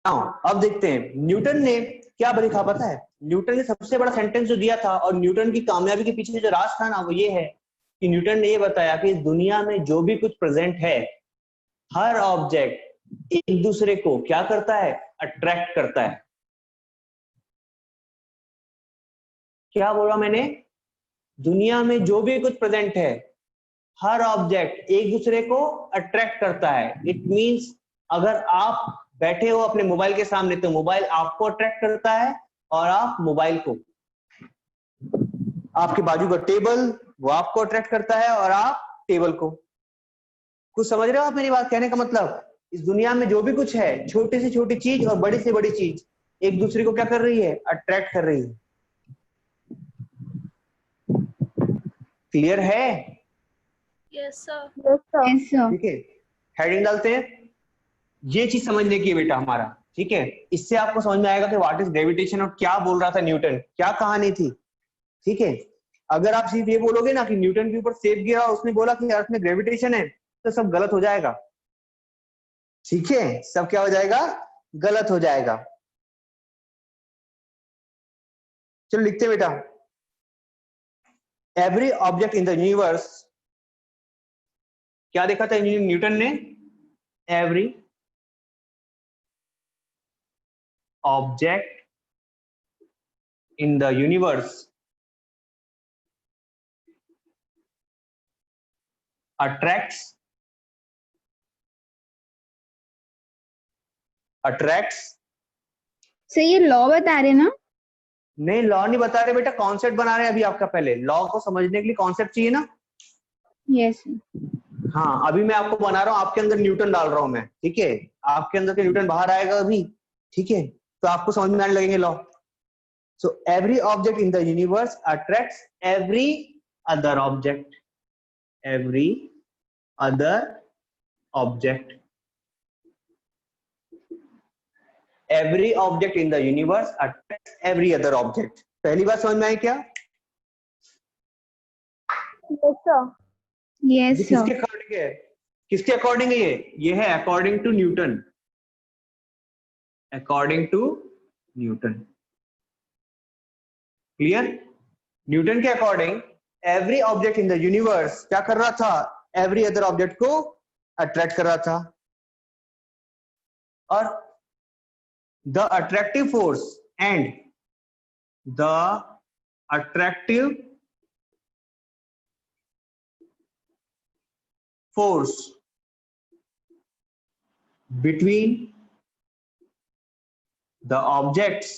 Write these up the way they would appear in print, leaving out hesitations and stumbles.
अब देखते हैं न्यूटन ने क्या लिखा पता है। न्यूटन ने सबसे बड़ा सेंटेंस जो दिया था और न्यूटन की कामयाबी के पीछे जो राज था ना वो ये है कि न्यूटन ने ये बताया कि दुनिया में जो भी कुछ प्रेजेंट है हर ऑब्जेक्ट एक दूसरे को क्या करता है, अट्रैक्ट करता है। क्या बोला मैंने? दुनिया में जो भी कुछ प्रेजेंट है हर ऑब्जेक्ट एक दूसरे को अट्रैक्ट करता है। इट मींस अगर आप बैठे हो अपने मोबाइल के सामने तो मोबाइल आपको अट्रैक्ट करता है और आप मोबाइल को। आपके बाजू का टेबल वो आपको अट्रैक्ट करता है और आप टेबल को। कुछ समझ रहे हो आप मेरी बात? कहने का मतलब इस दुनिया में जो भी कुछ है छोटी से छोटी चीज और बड़ी से बड़ी चीज एक दूसरे को क्या कर रही है, अट्रैक्ट कर रही है। क्लियर है? Yes sir. ठीक है, हेडिंग डालते हैं। ये चीज समझने की है बेटा हमारा, ठीक है। इससे आपको समझ में आएगा कि व्हाट इज ग्रेविटेशन और क्या बोल रहा था न्यूटन, क्या कहानी थी। ठीक है, अगर आप सिर्फ ये बोलोगे ना कि न्यूटन के ऊपर सेब गिरा और उसने बोला कि अर्थ में ग्रेविटेशन है तो सब गलत हो जाएगा। ठीक है, सब क्या हो जाएगा, गलत हो जाएगा। चलो लिखते हैं बेटा, every object in the universe, क्या देखा था न्यूटन ने? Every object in the universe attracts sir ये लॉ बता रहे ना? नहीं, लॉ नहीं बता रहे बेटा, कॉन्सेप्ट बना रहे हैं अभी आपका। पहले लॉ को समझने के लिए कॉन्सेप्ट चाहिए ना। यस। हाँ, अभी मैं आपको बना रहा हूँ, आपके अंदर न्यूटन डाल रहा हूँ मैं, ठीक है। आपके अंदर के न्यूटन बाहर आएगा अभी, ठीक है, तो आपको समझ में आने लगेंगे law. So every object in the universe attracts every other object, every other object, every object in the universe attracts every other object. पहली बात समझ में आई क्या? यस ये किसके अकॉर्डिंग है? किसके अकॉर्डिंग है ये है according to Newton, according to Newton. Clear? Newton के according every object in the universe क्या कर रहा था, एवरी अदर ऑब्जेक्ट को अट्रैक्ट कर रहा था। और the attractive force and the attractive force between the objects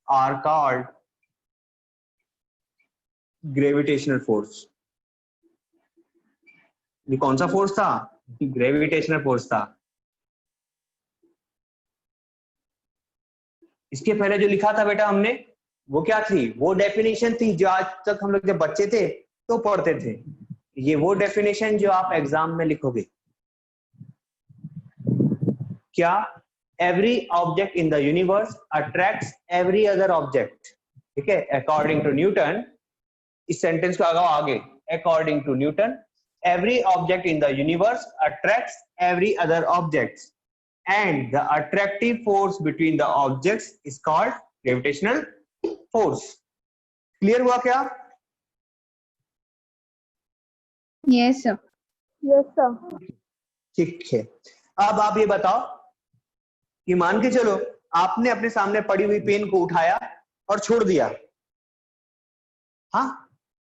are called gravitational force। ये कौन सा फोर्स था? ग्रेविटेशनल फोर्स था। इसके पहले जो लिखा था बेटा हमने वो क्या थी? वो डेफिनेशन थी जो आज तक हम लोग जब बच्चे थे तो पढ़ते थे। ये वो डेफिनेशन जो आप एग्जाम में लिखोगे। क्या? Every object in the universe attracts every other object, ठीक है, अकॉर्डिंग टू न्यूटन। इस सेंटेंस को लगाओ आगे, according to Newton every object in the universe attracts every other object and the attractive force between the objects is called gravitational force। Clear हुआ क्या? Yes sir. Yes sir. ठीक है, अब आप ये बताओ कि मान के चलो आपने अपने सामने पड़ी हुई पेन को उठाया और छोड़ दिया। हाँ,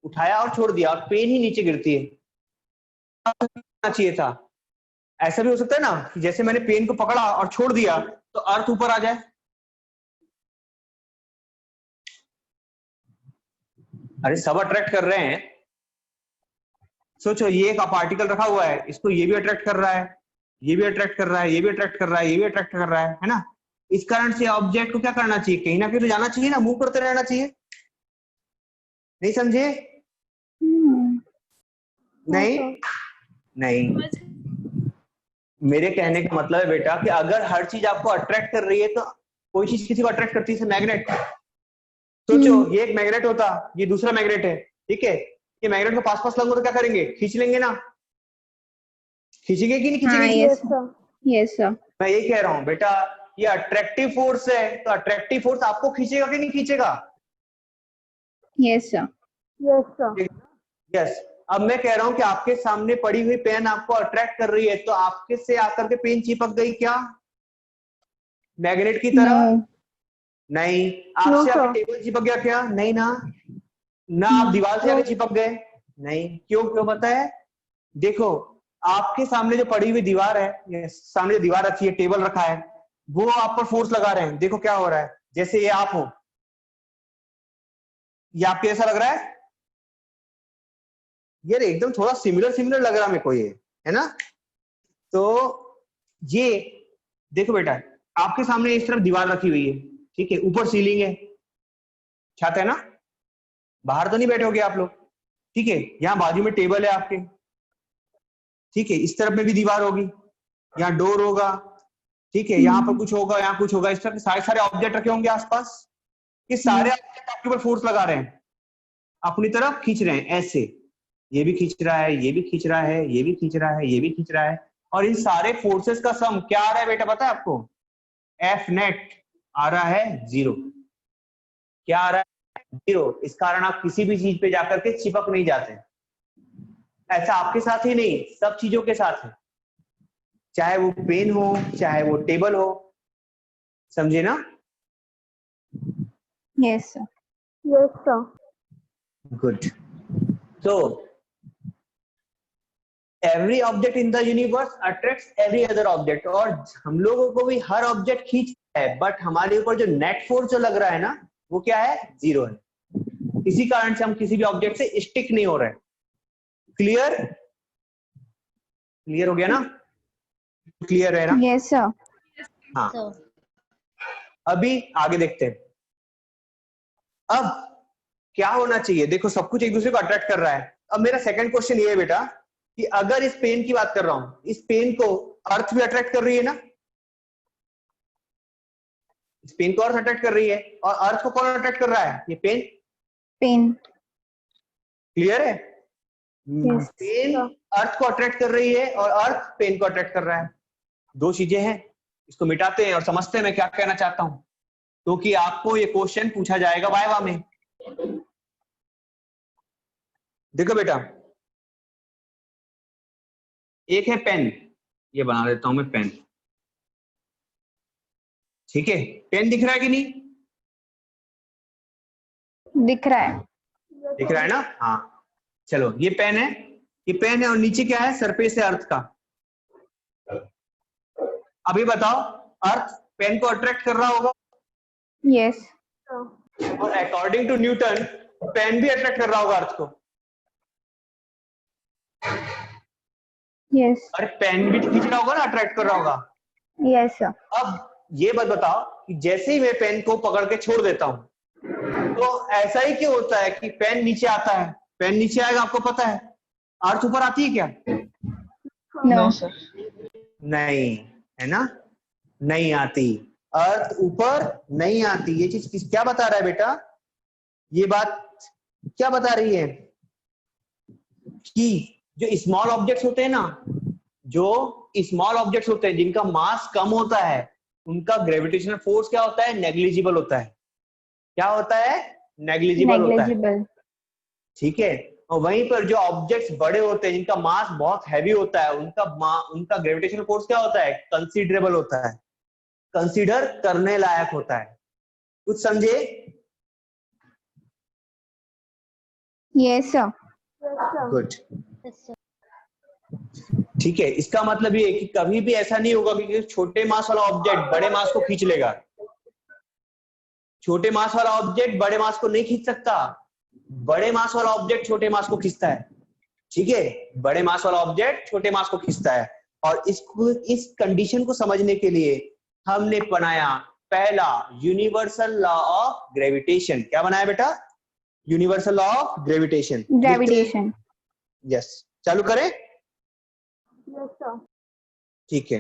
उठाया और छोड़ दिया और पेन ही नीचे गिरती है, चाहिए था। ऐसा भी हो सकता है ना कि जैसे मैंने पेन को पकड़ा और छोड़ दिया तो अर्थ ऊपर आ जाए। अरे सब अट्रैक्ट कर रहे हैं। सोचो ये एक पार्टिकल रखा हुआ है, इसको ये भी अट्रैक्ट कर रहा है, ये भी अट्रैक्ट कर रहा है, ये भी अट्रैक्ट कर रहा है, ये भी अट्रैक्ट कर रहा है ना। इस कारण से ऑब्जेक्ट को क्या करना चाहिए, कहीं ना कहीं तो जाना चाहिए ना, मूव करते रहना चाहिए। नहीं समझे? नहीं नहीं, मेरे कहने का मतलब है बेटा कि अगर हर चीज आपको अट्रैक्ट कर रही है तो कोई चीज किसी को अट्रैक्ट करती है। मैग्नेट, सोचो ये एक मैग्नेट होता, ये दूसरा मैग्नेट है, ठीक है, ये मैग्नेट को पास पास लगो तो क्या करेंगे, खींच लेंगे ना। खींचेगी कि नहीं हाँ खींचेगी? Yes Yes, sir. Yes sir मैं ये कह रहा हूं बेटा, ये अट्रैक्टिव फोर्स है, तो अट्रैक्टिव फोर्स आपको खींचेगा कि नहीं खींचेगा? Yes sir Yes, sir. Yes. अब मैं कह रहा हूं कि आपके सामने पड़ी हुई पेन आपको अट्रैक्ट कर रही है, तो आपके से आकर के पेन चिपक गई क्या मैग्नेट की नो तरह? नहीं। No, आपसे आके sir. टेबल चिपक गया क्या? नहीं ना। ना आप दीवार से No. आके चिपक गए? नहीं। क्यों? क्यों पता है? देखो, आपके सामने जो पड़ी हुई दीवार है, ये सामने जो दीवार रखी है, टेबल रखा है, वो आप पर फोर्स लगा रहे हैं। देखो क्या हो रहा है, जैसे ये आप हो, ये आपके ऐसा लग रहा है यार, एकदम थोड़ा सिमिलर सिमिलर लग रहा है मेरे को ये, है ना? तो ये देखो बेटा, आपके सामने इस तरफ दीवार रखी हुई है, ठीक है, ऊपर सीलिंग है, छत है ना, बाहर तो नहीं बैठोगे आप लोग, ठीक है, यहाँ बाजू में टेबल है आपके, ठीक है, इस तरफ में भी दीवार होगी, यहाँ डोर होगा, ठीक है, यहाँ पर कुछ होगा, यहाँ कुछ होगा, इस तरह के सारे सारे ऑब्जेक्ट रखे होंगे आसपास। ये सारे ऑब्जेक्ट आपके ऊपर फोर्स लगा रहे हैं, अपनी तरफ खींच रहे हैं ऐसे, ये भी खींच रहा है, ये भी खींच रहा है, ये भी खींच रहा है, ये भी खींच रहा है, और इन सारे फोर्सेस का सम क्या आ रहा है बेटा, पता है आपको? एफ नेट आ रहा है 0। क्या आ रहा है? 0। इस कारण आप किसी भी चीज पे जाकर के चिपक नहीं जाते। ऐसा आपके साथ ही नहीं, सब चीजों के साथ है, चाहे वो पेन हो, चाहे वो टेबल हो, समझे ना? Yes sir Yes, sir. Good. तो every object in the universe attracts every other object, और हम लोगों को भी हर ऑब्जेक्ट खींचता है, बट हमारे ऊपर जो नेट फोर्स जो लग रहा है ना, वो क्या है? 0 है। इसी कारण से हम किसी भी ऑब्जेक्ट से स्टिक नहीं हो रहे। क्लियर? क्लियर हो गया ना? क्लियर है ना? यस सर हाँ। अभी आगे देखते हैं। अब क्या होना चाहिए? देखो, सब कुछ एक दूसरे को अट्रैक्ट कर रहा है। अब मेरा सेकंड क्वेश्चन ये है बेटा कि अगर इस पेन की बात कर रहा हूं, इस पेन को अर्थ भी अट्रैक्ट कर रही है ना? इस पेन को अर्थ अट्रैक्ट कर रही है, और अर्थ को कौन अट्रैक्ट कर रहा है? ये पेन। पेन क्लियर है? Yes. पेन अर्थ को अट्रैक्ट कर रही है और अर्थ पेन को अट्रैक्ट कर रहा है। दो चीजें हैं, इसको मिटाते हैं और समझते हैं मैं क्या कहना चाहता हूं, क्योंकि आपको ये क्वेश्चन पूछा जाएगा वाइवा में। देखो बेटा, एक है पेन, ये बना देता हूं मैं पेन, ठीक है? पेन दिख रहा है कि नहीं? दिख रहा है दिख रहा है ना? हाँ, चलो, ये पेन है, ये पेन है, और नीचे क्या है? सरफेस है अर्थ का। अभी बताओ, अर्थ पेन को अट्रैक्ट कर रहा होगा, यस और अकॉर्डिंग टू न्यूटन पेन भी अट्रैक्ट कर रहा होगा अर्थ को। यस अरे पेन भी खींच रहा होगा ना, अट्रैक्ट कर रहा होगा। यस सर अब ये बात बताओ कि जैसे ही मैं पेन को पकड़ के छोड़ देता हूं, तो ऐसा ही क्यों होता है कि पेन नीचे आता है? पेन नीचे आएगा, आपको पता है। अर्थ ऊपर आती है क्या? नो नहीं, है ना? नहीं आती। अर्थ ऊपर नहीं आती। ये चीज क्या बता रहा है बेटा? ये बात क्या बता रही है कि जो स्मॉल ऑब्जेक्ट्स होते हैं ना, जो स्मॉल ऑब्जेक्ट्स होते हैं जिनका मास कम होता है, उनका ग्रेविटेशनल फोर्स क्या होता है? नेग्लिजिबल होता है। क्या होता है? नेग्लिजिबल होता है, नेग्लिजिबल ठीक है? और वहीं पर जो ऑब्जेक्ट्स बड़े होते हैं, जिनका मास बहुत हैवी होता है, उनका ग्रेविटेशनल फोर्स क्या होता है? कंसीडरेबल होता है, कंसीडर करने लायक होता है। कुछ समझे? Yes sir Yes, sir. Good, ठीक है। इसका मतलब ये है कि कभी भी ऐसा नहीं होगा कि छोटे मास वाला ऑब्जेक्ट बड़े मास को खींच लेगा। छोटे मास वाला ऑब्जेक्ट बड़े मास को नहीं खींच सकता, बड़े मास वाला ऑब्जेक्ट छोटे मास को खींचता है, ठीक है? बड़े मास वाला ऑब्जेक्ट छोटे मास को खींचता है। और इस कंडीशन को समझने के लिए हमने बनाया पहला यूनिवर्सल लॉ ऑफ ग्रेविटेशन। क्या बनाया बेटा? Universal law of gravitation. Gravitation yes, चालू करें? Yes, sir. ठीक है।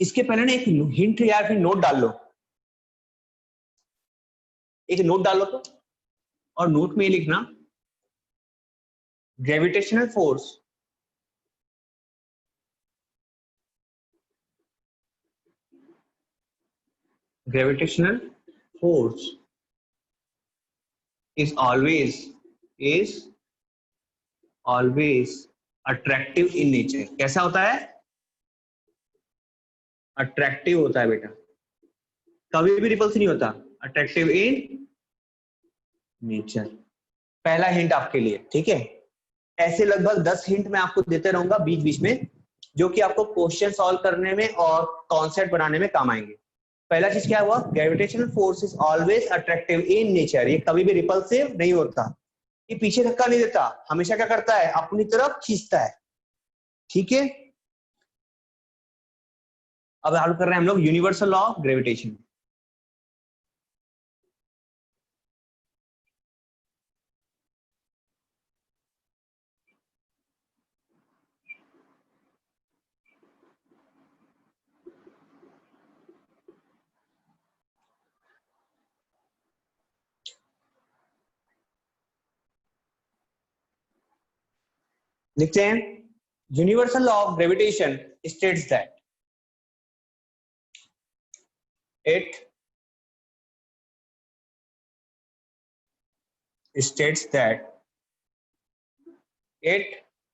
इसके पहले ना एक हिंट या फिर नोट डाल लो, एक नोट डालो तो, और नोट में लिखना gravitational force gravitational force is always attractive in nature. कैसा होता है? अट्रैक्टिव होता है बेटा, कभी भी रिपल्सिव नहीं होता, अट्रैक्टिव इन नेचर। पहला हिंट आपके लिए, ठीक है? ऐसे लगभग 10 हिंट मैं आपको देते रहूंगा बीच बीच में, जो कि आपको क्वेश्चन सॉल्व करने में और कॉन्सेप्ट बनाने में काम आएंगे। पहला चीज क्या हुआ? Gravitational force is always attractive in nature. ये कभी भी रिपल्सिव नहीं होता, ये पीछे धक्का नहीं देता, हमेशा क्या करता है? अपनी तरफ खींचता है, ठीक है? अब चालू कर रहे हैं हम लोग यूनिवर्सल लॉ ऑफ ग्रेविटेशन। लिखते हैं, universal law of gravitation states that it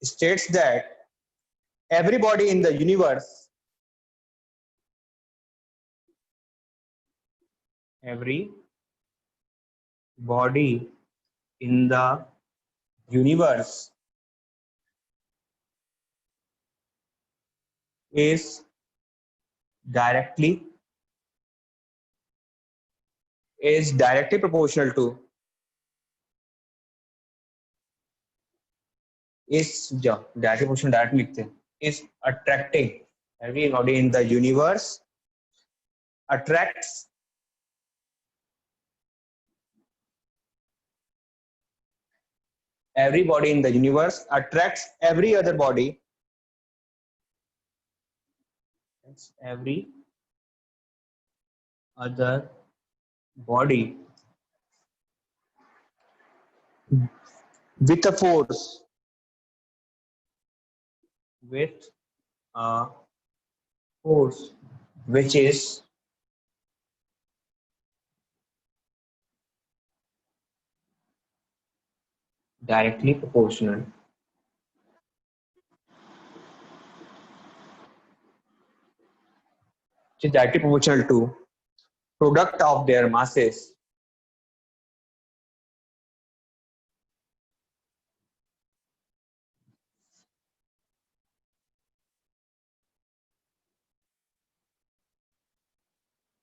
states that every body in the universe is directly proportional to direct लिखते हैं, is attracting, every body in the universe attracts every other body, with a force which is directly proportional to product of their masses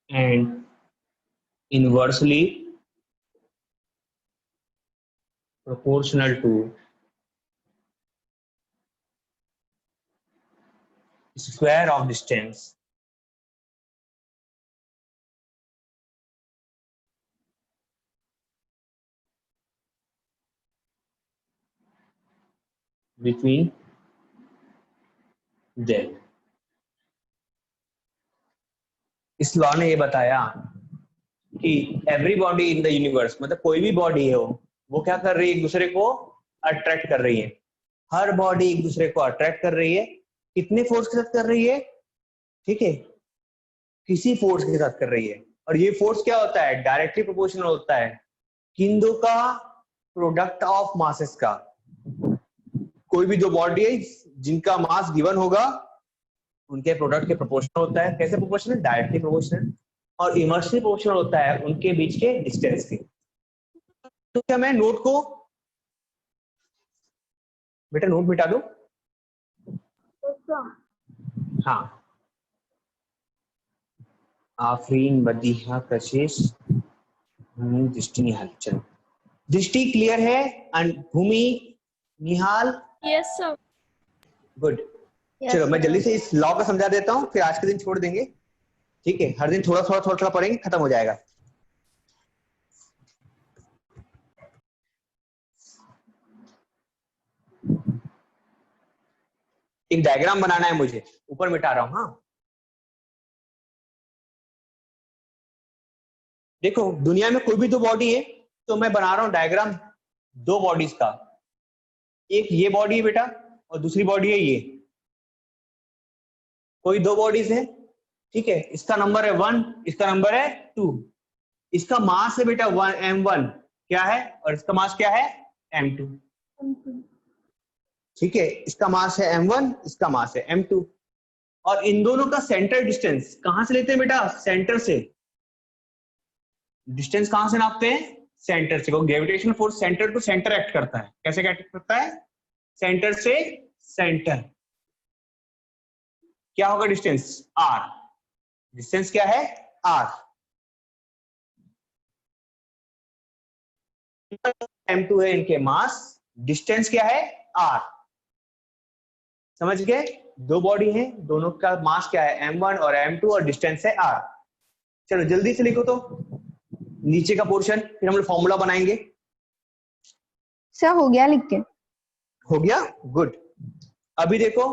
and inversely proportional to square of distance between them। इस law ने ये बताया कि every body in the universe, मतलब कोई भी body हो, वो क्या कर रही है? एक दूसरे को अट्रैक्ट कर रही है। हर बॉडी एक दूसरे को अट्रैक्ट कर रही है। कितने फोर्स के साथ कर रही है? ठीक है, किसी फोर्स के साथ कर रही है। और ये फोर्स क्या होता है? डायरेक्टली प्रोपोर्शनल होता है किन दो का? प्रोडक्ट ऑफ मासेस का। कोई भी दो बॉडी है जिनका मास गिवन होगा, उनके प्रोडक्ट के प्रोपोर्शनल होता है। कैसे प्रोपोर्शनल? Directly proportional. और इनवर्सली प्रोपोर्शनल होता है उनके बीच के डिस्टेंस के। तो क्या मैं नोट को बेटा नोट मिटा दूं? हाँ, आफरीन, बदीहा, कशिश, दृष्टि, निहाल। चलो, दृष्टि क्लियर है? Bhumi, Nihal? Yes sir. Good. चलो मैं जल्दी से इस लॉ को समझा देता हूँ, फिर आज के दिन छोड़ देंगे, ठीक है? हर दिन थोड़ा थोड़ा पढ़ेंगे, खत्म हो जाएगा। एक डायग्राम बनाना है मुझे, ऊपर मिटा रहा हूं। हाँ, देखो दुनिया में कोई भी दो बॉडी है, तो मैं बना रहा हूं डायग्राम दो बॉडीज का। एक ये बॉडी है बेटा, और दूसरी बॉडी है ये। कोई दो बॉडीज है, ठीक है, इसका नंबर है 1, इसका नंबर है 2, इसका मास है बेटा m1 क्या है और इसका मास क्या है m2। ठीक है, इसका मास है m1, इसका मास है m2, और इन दोनों का सेंटर डिस्टेंस कहां से लेते हैं बेटा? सेंटर से। डिस्टेंस कहां से नापते हैं? सेंटर से। वो gravitational force centre to centre act करता है। कैसे एक्ट करता है? सेंटर से सेंटर। क्या होगा डिस्टेंस? r। डिस्टेंस क्या है? r। m2 है इनके मास, डिस्टेंस क्या है? r। समझ गए? दो बॉडी हैं, दोनों का मास क्या है? m1 और m2 और डिस्टेंस है r। चलो जल्दी से लिखो तो नीचे का पोर्शन, फिर हम लोग फॉर्मूला बनाएंगे। सर हो गया लिख के। हो गया? गुड। अभी देखो,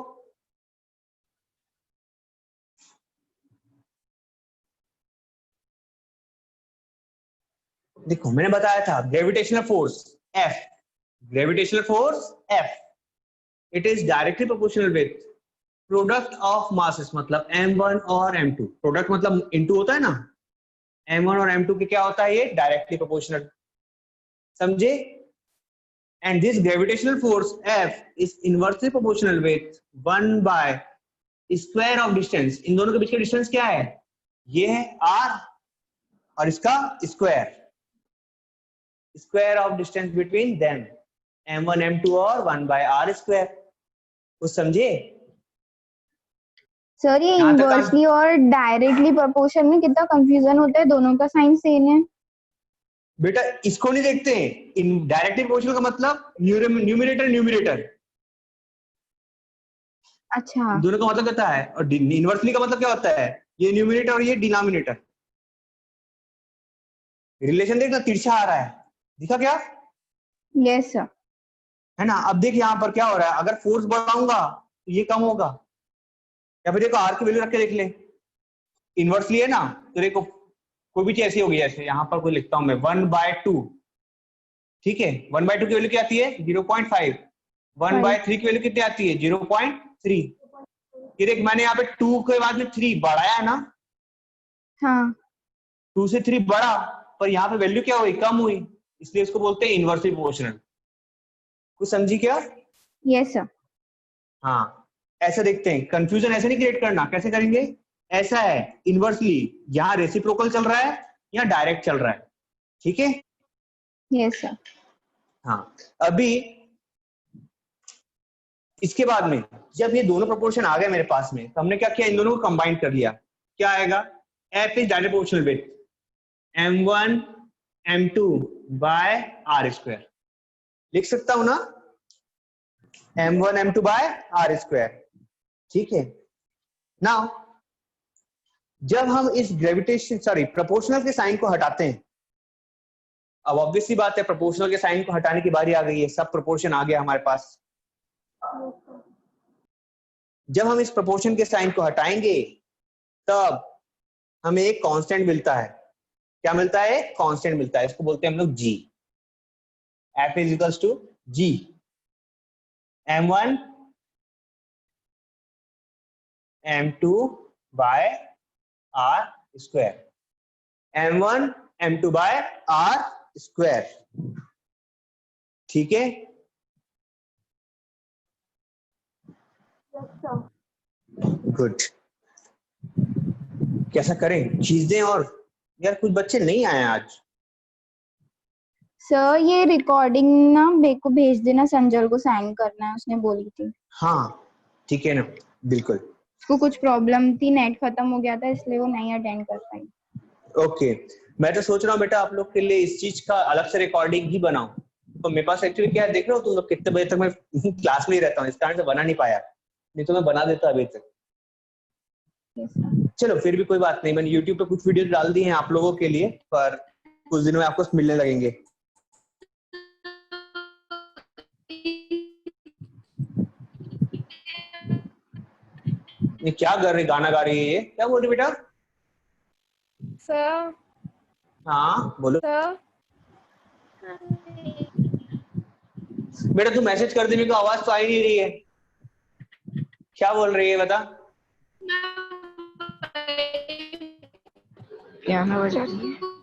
देखो मैंने बताया था gravitational force F, gravitational force F, it is directly proportional with product of masses, मतलब m1 और m2। प्रोडक्ट मतलब इनटू होता है ना, m1 और m2 के क्या होता है? ये डायरेक्टली प्रोपोर्शनल। समझे? And this gravitational force F is inversely proportional with 1 by square of distance. इन दोनों के बीच का डिस्टेंस क्या है? ये है r और इसका square, square of distance between them, m1 m2 और 1 बाय r स्क्वायर। कुछ समझे? सर ये यहाँ तक इनवर्सली और डायरेक्टली प्रोपोर्शन में कितना कंफ्यूजन होता है, दोनों का साइन सेम है। बेटा इसको नहीं देखते हैं। इन डायरेक्टली प्रोपोर्शनल का मतलब न्यूमरेटर न्यूमरेटर, अच्छा दोनों का मतलब क्या है? और इनवर्सली का मतलब क्या होता है? ये न्यूमरेटर और ये डिनोमिनेटर। रिलेशन देखना, तिरछा आ रहा है, दिखा क्या? Yes sir. है ना? अब देख यहाँ पर क्या हो रहा है, अगर फोर्स बढ़ाऊंगा तो ये कम होगा, या फिर देखो r की वैल्यू रख के देख ले। इनवर्सली है ना, तो देखो कोई भी चीज ऐसी होगी, जैसे यहाँ पर कोई लिखता हूं मैं 1/2, ठीक है, 1/2 की वैल्यू क्या आती है? 0.5। 1/3 की वैल्यू कितनी आती है? 0.3। ये देख मैंने यहाँ पे 2 के बाद में 3 बढ़ाया है ना, हाँ 2 से 3 बढ़ा, पर यहाँ पे वैल्यू क्या हुई? कम हुई, इसलिए इसको बोलते हैं इनवर्सली प्रोपोर्शनल। कुछ समझी क्या? Yes sir. हाँ, ऐसा देखते हैं। कंफ्यूजन ऐसे नहीं क्रिएट करना। कैसे करेंगे? ऐसा है, इनवर्सली यहाँ रेसिप्रोकल चल रहा है या डायरेक्ट चल रहा है, ठीक है? Yes sir. हाँ, अभी इसके बाद में जब ये दोनों प्रोपोर्शन आ गए मेरे पास में, तो हमने क्या किया? इन दोनों को कंबाइन कर लिया। क्या आएगा? F is direct proportional with m1 m2 by r square. लिख सकता हूं ना, m1 m2 by r square, ठीक है? नाउ जब हम इस प्रोपोर्शनल के साइन को हटाते हैं, अब ऑब्वियसली बात है प्रोपोर्शनल के साइन को हटाने की बारी आ गई है, सब प्रोपोर्शन आ गया हमारे पास। जब हम इस प्रोपोर्शन के साइन को हटाएंगे तब हमें एक कांस्टेंट मिलता है। क्या मिलता है? कांस्टेंट मिलता है, इसको बोलते हैं हम लोग g। F is equals to g m1 m2 by r square, m1 m2 by r square, ठीक है? Yes, sir. गुड। कैसा करें? खींच दें? और यार कुछ बच्चे नहीं आए आज। सर ये रिकॉर्डिंग ना मेरे को भेज देना, संजल को साइन करना है, उसने बोली थी। हाँ ठीक है ना, बिल्कुल। उसको कुछ प्रॉब्लम थी, नेट खत्म हो गया था, इसलिए वो नहीं अटेंड कर पाई। ओके, मैं तो सोच रहा हूँ बेटा आप लोग के लिए इस चीज का अलग से रिकॉर्डिंग ही बनाऊं। तो मेरे पास एक्चुअली क्या है, देख रहे हो तुम लोग कितने बजे तक मैं क्लास में ही रहता हूँ, इस कारण से बना नहीं पाया, नहीं तो मैं बना देता अभी तक। Yes sir. चलो फिर भी कोई बात नहीं, मैंने YouTube पे कुछ वीडियो डाल दी हैं आप लोगों के लिए, पर कुछ दिनों में आपको मिलने लगेंगे। ये क्या कर रही, गाना गा रही है ये? क्या बोल रही बेटा? Sir. हाँ बोलो। Sir. बेटा तू मैसेज कर दे, मेरे को आवाज तो आ ही नहीं रही है। क्या बोल रही है बता? पियानो बजा रही है।